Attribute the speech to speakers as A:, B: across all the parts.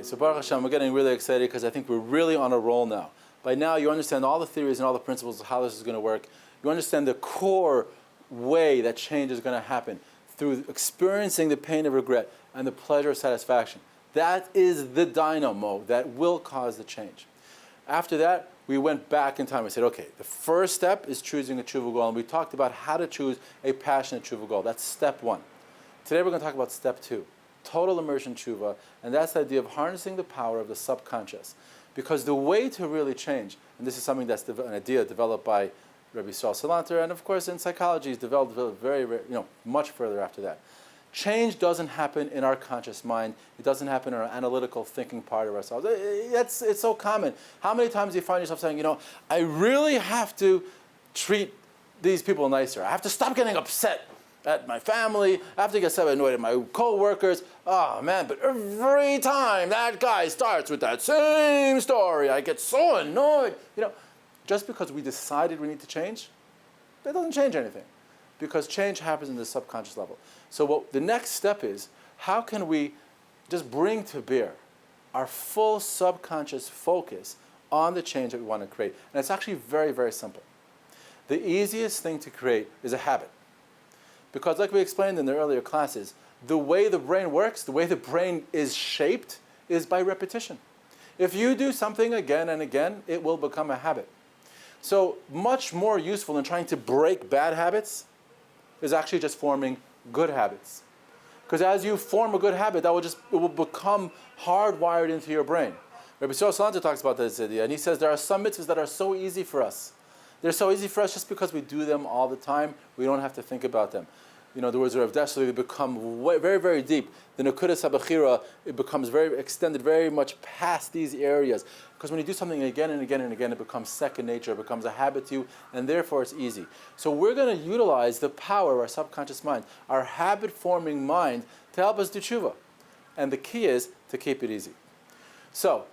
A: So Baruch Hashem, we're getting really excited because I think we're really on a roll now. By now you understand all the theories and all the principles of how this is going to work. You understand the core way that change is going to happen through experiencing the pain of regret and the pleasure of satisfaction. That is the dynamo that will cause the change. After that, we went back in time. We said, okay, the first step is choosing a tshuva goal, and we talked about how to choose a passionate tshuva goal. That's step one. Today we're going to talk about step two, total immersion tshuva, and that's the idea of harnessing the power of the subconscious. Because the way to really change, and this is something that's an idea developed by Rabbi Salanter, and of course in psychology is developed very, much further after that. Change doesn't happen in our conscious mind. It doesn't happen in our analytical thinking part of ourselves. It's so common. How many times do you find yourself saying, I really have to treat these people nicer. I have to stop getting upset at my family. I have to get so annoyed at my co-workers. Oh man, but every time that guy starts with that same story, I get so annoyed. Just because we decided we need to change, that doesn't change anything. Because change happens in the subconscious level. So what the next step is, how can we just bring to bear our full subconscious focus on the change that we want to create? And it's actually very, very simple. The easiest thing to create is a habit. Because like we explained in the earlier classes, the way the brain works, the way the brain is shaped, is by repetition. If you do something again and again, it will become a habit. So much more useful than trying to break bad habits is actually just forming good habits. Because as you form a good habit, it will become hardwired into your brain. Rabbi Salanter talks about this idea, and he says there are some mitzvahs that are so easy for us. They're so easy for us just because we do them all the time. We don't have to think about them. The words of Rav Dessler, they become very, very deep. The Nekudas HaBechira, it becomes very extended, very much past these areas. Because when you do something again and again and again, it becomes second nature, it becomes a habit to you, and therefore it's easy. So we're going to utilize the power of our subconscious mind, our habit-forming mind, to help us do tshuva. And the key is to keep it easy. So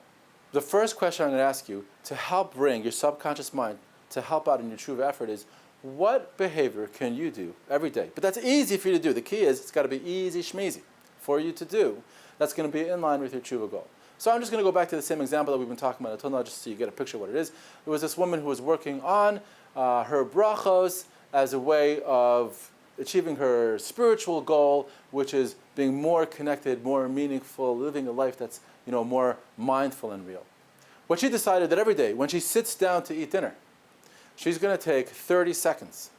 A: the first question I'm going to ask you to help bring your subconscious mind to help out in your tshuva effort is, what behavior can you do every day? But that's easy for you to do. The key is it's got to be easy shmeezy for you to do. That's going to be in line with your tshuva goal. So I'm just going to go back to the same example that we've been talking about until now, just so you get a picture of what it is. There was this woman who was working on her brachos as a way of achieving her spiritual goal, which is being more connected, more meaningful, living a life that's more mindful and real. What she decided that every day when she sits down to eat dinner, she's going to take 30 seconds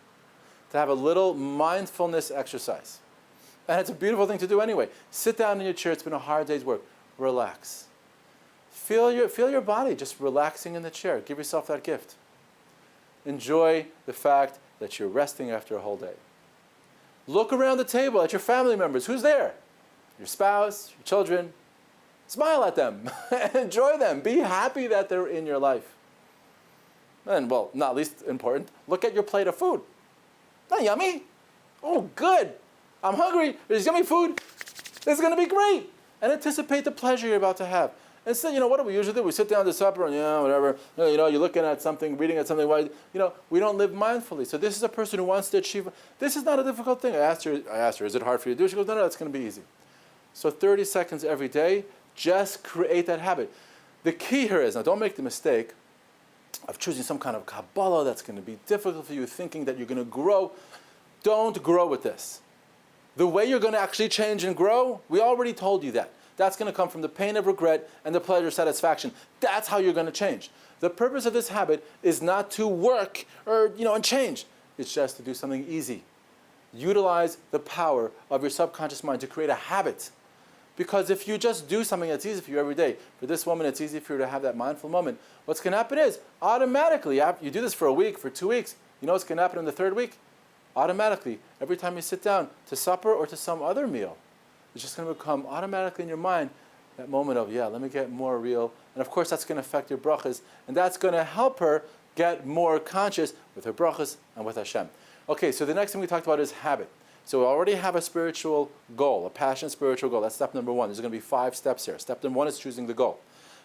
A: to have a little mindfulness exercise. And it's a beautiful thing to do anyway. Sit down in your chair. It's been a hard day's work. Relax. Feel your body just relaxing in the chair. Give yourself that gift. Enjoy the fact that you're resting after a whole day. Look around the table at your family members. Who's there? Your spouse, your children. Smile at them. Enjoy them. Be happy that they're in your life. And, well, not least important, look at your plate of food. Not yummy? Oh, good. I'm hungry. There's yummy food. This is going to be great. And anticipate the pleasure you're about to have. Instead, what do we usually do? We sit down to supper and, whatever. You're looking at something, reading at something. We don't live mindfully. So this is a person who wants to achieve. This is not a difficult thing. I asked her, is it hard for you to do? She goes, no, it's going to be easy. So 30 seconds every day, just create that habit. The key here is, now don't make the mistake of choosing some kind of Kabbalah that's going to be difficult for you, thinking that you're going to grow. Don't grow with this. The way you're going to actually change and grow, we already told you that. That's going to come from the pain of regret and the pleasure of satisfaction. That's how you're going to change. The purpose of this habit is not to work or, and change. It's just to do something easy. Utilize the power of your subconscious mind to create a habit. Because if you just do something that's easy for you every day, for this woman it's easy for you to have that mindful moment, what's going to happen is, automatically, you do this for a week, for 2 weeks, what's going to happen in the third week? Automatically, every time you sit down to supper or to some other meal, it's just going to become automatically in your mind that moment of, let me get more real. And of course that's going to affect your brachas, and that's going to help her get more conscious with her brachas and with Hashem. Okay, so the next thing we talked about is habit. So we already have a spiritual goal, a passionate spiritual goal. That's step number one. There's going to be 5 steps here. Step number 1 is choosing the goal.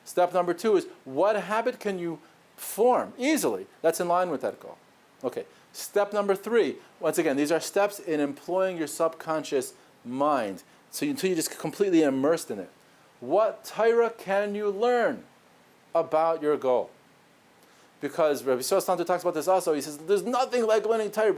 A: Step number 2 is, what habit can you form easily that's in line with that goal? Okay. Step number 3, once again, these are steps in employing your subconscious mind until you just completely immersed in it. What Torah can you learn about your goal? Because Rabbi Stauber talks about this also. He says, there's nothing like learning Torah.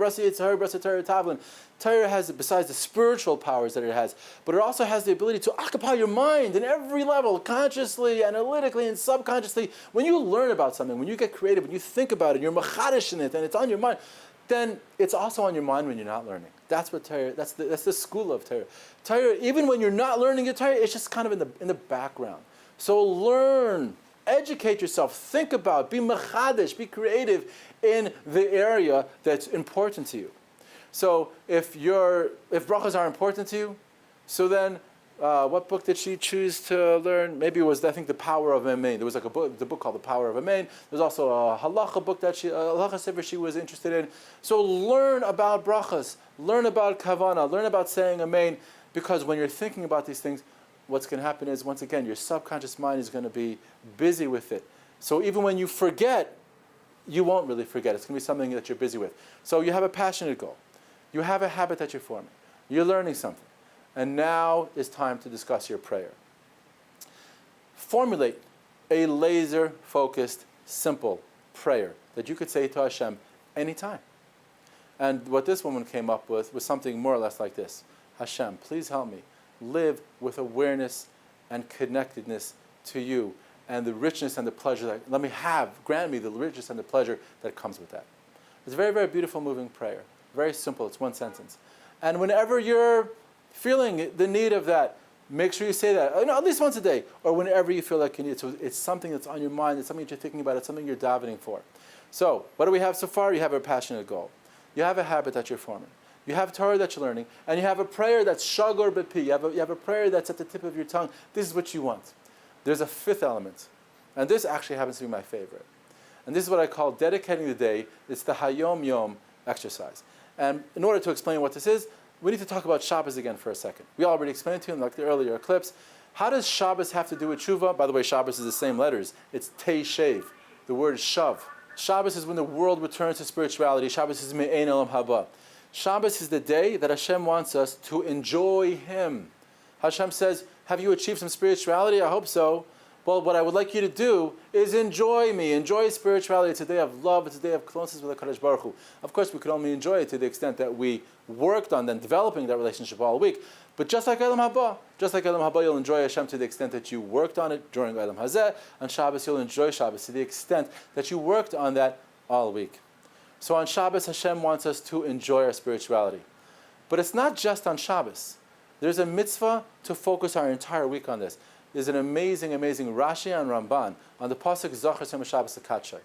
A: Torah has, besides the spiritual powers that it has, but it also has the ability to occupy your mind in every level, consciously, analytically, and subconsciously. When you learn about something, when you get creative, when you think about it, you're machadish in it, and it's on your mind, then it's also on your mind when you're not learning. That's what Torah, that's the school of Torah. Torah, even when you're not learning your Torah, it's just kind of in the background. So learn. Educate yourself, think about, be machadish, be creative in the area that's important to you. So if brachas are important to you, so then what book did she choose to learn? Maybe it was, I think, The Power of Amen. There was like the book called The Power of Amen. There's also a halacha book halacha sefer she was interested in. So learn about brachas, learn about kavana, learn about saying Amen, because when you're thinking about these things, what's going to happen is, once again, your subconscious mind is going to be busy with it. So even when you forget, you won't really forget. It's going to be something that you're busy with. So you have a passionate goal. You have a habit that you're forming. You're learning something. And now is time to discuss your prayer. Formulate a laser-focused, simple prayer that you could say to Hashem anytime. And what this woman came up with was something more or less like this. Hashem, please help me live with awareness and connectedness to you and the richness and the pleasure that, grant me the richness and the pleasure that comes with that. It's a very, very beautiful, moving prayer. Very simple, it's one sentence. And whenever you're feeling the need of that, make sure you say that, at least once a day, or whenever you feel like you need it. So it's something that's on your mind, it's something that you're thinking about, it's something you're davening for. So, what do we have so far? You have a passionate goal. You have a habit that you're forming. You have Torah that you're learning, and you have a prayer that's shagor b'pi. You have a prayer that's at the tip of your tongue. This is what you want. There's a fifth element, and this actually happens to be my favorite. And this is what I call dedicating the day. It's the Hayom Yom exercise. And in order to explain what this is, we need to talk about Shabbos again for a second. We already explained to you in like the earlier clips. How does Shabbos have to do with Teshuva? By the way, Shabbos is the same letters. It's Teshev. The word is Shav. Shabbos is when the world returns to spirituality. Shabbos is Me'ein Olam Haba. Shabbos is the day that Hashem wants us to enjoy Him. Hashem says, have you achieved some spirituality? I hope so. Well, what I would like you to do is enjoy me. Enjoy spirituality. It's a day of love. It's a day of closeness with HaKadosh Baruch Hu. Of course, we could only enjoy it to the extent that we worked on then developing that relationship all week. But just like Elam Haba, you'll enjoy Hashem to the extent that you worked on it during Elam Hazeh. On Shabbos, you'll enjoy Shabbos to the extent that you worked on that all week. So on Shabbos, Hashem wants us to enjoy our spirituality. But it's not just on Shabbos. There's a mitzvah to focus our entire week on this. There's an amazing, amazing Rashi and Ramban on the pasuk Zachar Yom Shabbos Akatshay.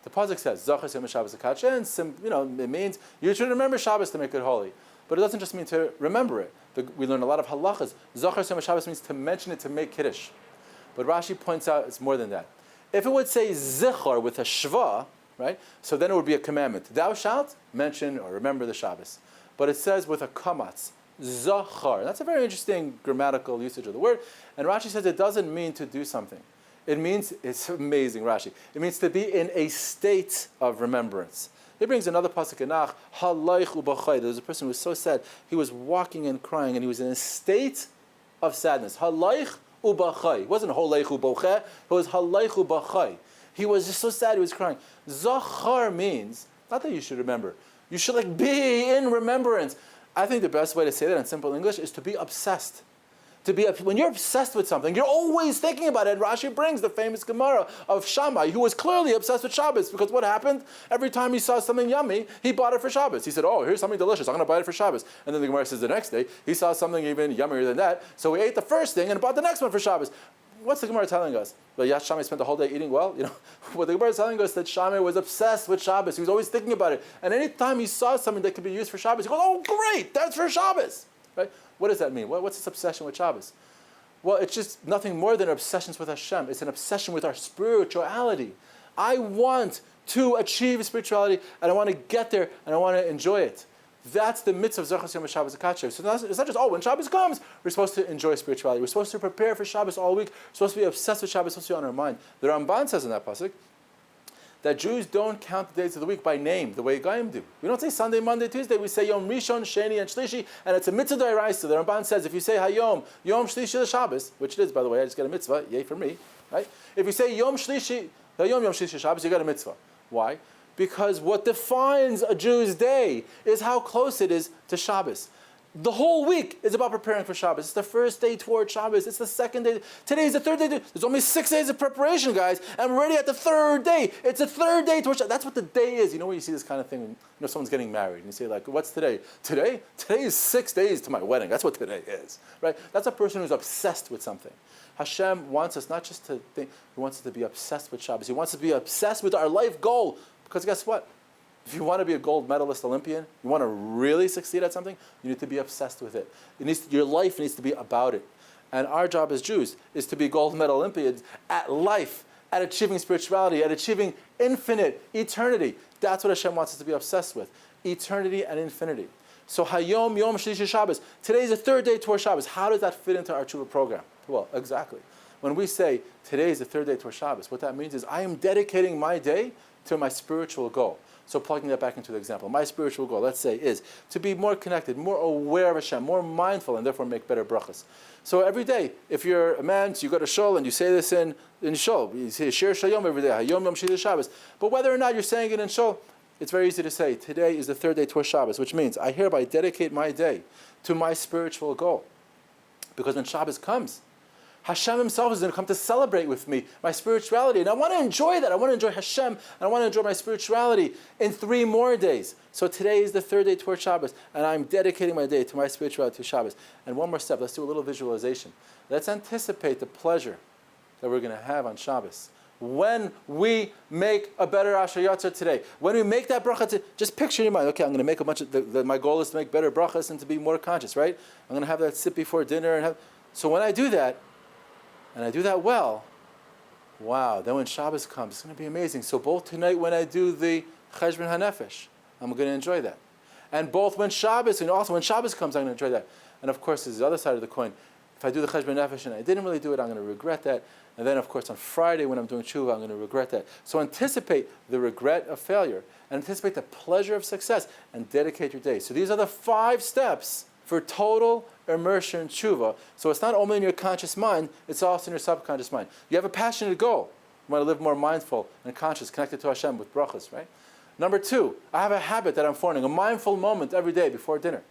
A: The pasuk says Zachar Yom Shabbos Akatshay, and it means you should remember Shabbos to make it holy. But it doesn't just mean to remember it. We learn a lot of halachas. Zachar Yom Shabbos means to mention it, to make kiddush. But Rashi points out it's more than that. If it would say Zichar with a shva, right? So then it would be a commandment. Thou shalt mention or remember the Shabbos. But it says with a kamatz, Zachar. That's a very interesting grammatical usage of the word. And Rashi says it doesn't mean to do something. It means, it's amazing, Rashi. It means to be in a state of remembrance. He brings another pasuk in Nach, Halaych ubachai. There was a person who was so sad, he was walking and crying, and he was in a state of sadness. Halaych ubachai. It wasn't Halaych ubocheh, it was Halaych ubachai. He was just so sad, he was crying. Zachar means, not that you should remember, you should be in remembrance. I think the best way to say that in simple English is to be obsessed. When you're obsessed with something, you're always thinking about it. Rashi brings the famous Gemara of Shammai, who was clearly obsessed with Shabbos, because what happened? Every time he saw something yummy, he bought it for Shabbos. He said, oh, here's something delicious, I'm going to buy it for Shabbos. And then the Gemara says the next day, he saw something even yummier than that, so he ate the first thing and bought the next one for Shabbos. What's the Gemara telling us? Well, yes, Shammai spent the whole day eating well. What the Gemara is telling us that Shammai was obsessed with Shabbos. He was always thinking about it. And any time he saw something that could be used for Shabbos, he goes, oh, great, that's for Shabbos. Right? What does that mean? What's this obsession with Shabbos? Well, it's just nothing more than obsessions with Hashem. It's an obsession with our spirituality. I want to achieve spirituality, and I want to get there, and I want to enjoy it. That's the mitzvah of Zachar Yom Shabbos Akatshay. So it's not just, when Shabbos comes, we're supposed to enjoy spirituality. We're supposed to prepare for Shabbos all week. We're supposed to be obsessed with Shabbos, supposed to be on our mind. The Ramban says in that pasuk that Jews don't count the days of the week by name, the way Goyim do. We don't say Sunday, Monday, Tuesday. We say Yom Rishon, Sheni, and Shlishi, and it's a mitzvah d'oraisa. The Ramban says if you say Hayom, Yom Shlishi l'Shabbos, which it is, by the way, I just got a mitzvah, yay for me, right? If you say Yom Shlishi, Hayom Yom Shlishi Shabbos, you got a mitzvah. Why? Because what defines a Jew's day is how close it is to Shabbos. The whole week is about preparing for Shabbos. It's the first day toward Shabbos. It's the second day. Today is the third day. There's only 6 days of preparation, guys. And we're already at the third day. It's the third day toward Shabbos. That's what the day is. You know when you see this kind of thing when someone's getting married. And you say, like, what's today? Today? Today is 6 days to my wedding. That's what today is. Right? That's a person who's obsessed with something. Hashem wants us not just to think, He wants us to be obsessed with Shabbos. He wants us to be obsessed with our life goal. Because guess what? If you want to be a gold medalist Olympian, you want to really succeed at something, you need to be obsessed with it. Your life needs to be about it. And our job as Jews is to be gold medal Olympians at life, at achieving spirituality, at achieving infinite eternity. That's what Hashem wants us to be obsessed with, eternity and infinity. So Hayom Yom Shlishi Shabbos. Today is the third day toward Shabbos. How does that fit into our Teshuva program? Well, exactly. When we say today is the third day toward Shabbos, what that means is I am dedicating my day to my spiritual goal. So plugging that back into the example, my spiritual goal, let's say, is to be more connected, more aware of Hashem, more mindful, and therefore make better brachas. So every day, if you're a man, so you go to shul and you say this in shul, you say Shir Shayom every day, Hayom Yom Shlishi Shabbos. But whether or not you're saying it in shul, it's very easy to say, today is the third day toward Shabbos, which means I hereby dedicate my day to my spiritual goal. Because when Shabbos comes, Hashem Himself is going to come to celebrate with me my spirituality. And I want to enjoy that. I want to enjoy Hashem. And I want to enjoy my spirituality in 3 more days. So today is the third day toward Shabbos. And I'm dedicating my day to my spirituality to Shabbos. And one more step. Let's do a little visualization. Let's anticipate the pleasure that we're going to have on Shabbos. When we make a better Asher Yatzar today, when we make that bracha, just picture in your mind, okay, I'm going to make a bunch of, my goal is to make better brachas and to be more conscious, right? I'm going to have that sip before dinner. So when I do that, and I do that well, wow, then when Shabbos comes, it's going to be amazing. So both tonight when I do the Cheshbon HaNefesh, I'm going to enjoy that. And both when Shabbos, and also when Shabbos comes, I'm going to enjoy that. And of course, there's the other side of the coin. If I do the Cheshbon HaNefesh and I didn't really do it, I'm going to regret that. And then, of course, on Friday when I'm doing Teshuva, I'm going to regret that. So anticipate the regret of failure, and anticipate the pleasure of success, and dedicate your day. So these are the 5 steps for total immersion Teshuva. So it's not only in your conscious mind, it's also in your subconscious mind. You have a passionate goal. You want to live more mindful and conscious, connected to Hashem with brachas, right? Number 2, I have a habit that I'm forming, a mindful moment every day before dinner.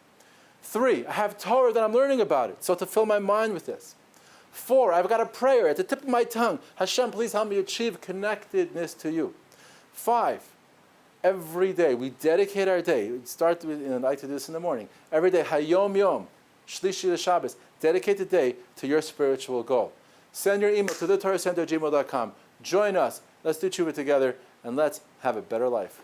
A: 3, I have Torah that I'm learning about it, so to fill my mind with this. 4, I've got a prayer at the tip of my tongue. Hashem, please help me achieve connectedness to you. 5, every day we dedicate our day. We start with, I like to do this in the morning. Every day, Hayom Yom, Shlishi l'Shabbos. Dedicate the day to your spiritual goal. Send your email to thetorahcenter@gmail.com. Join us. Let's do Teshuva together, and let's have a better life.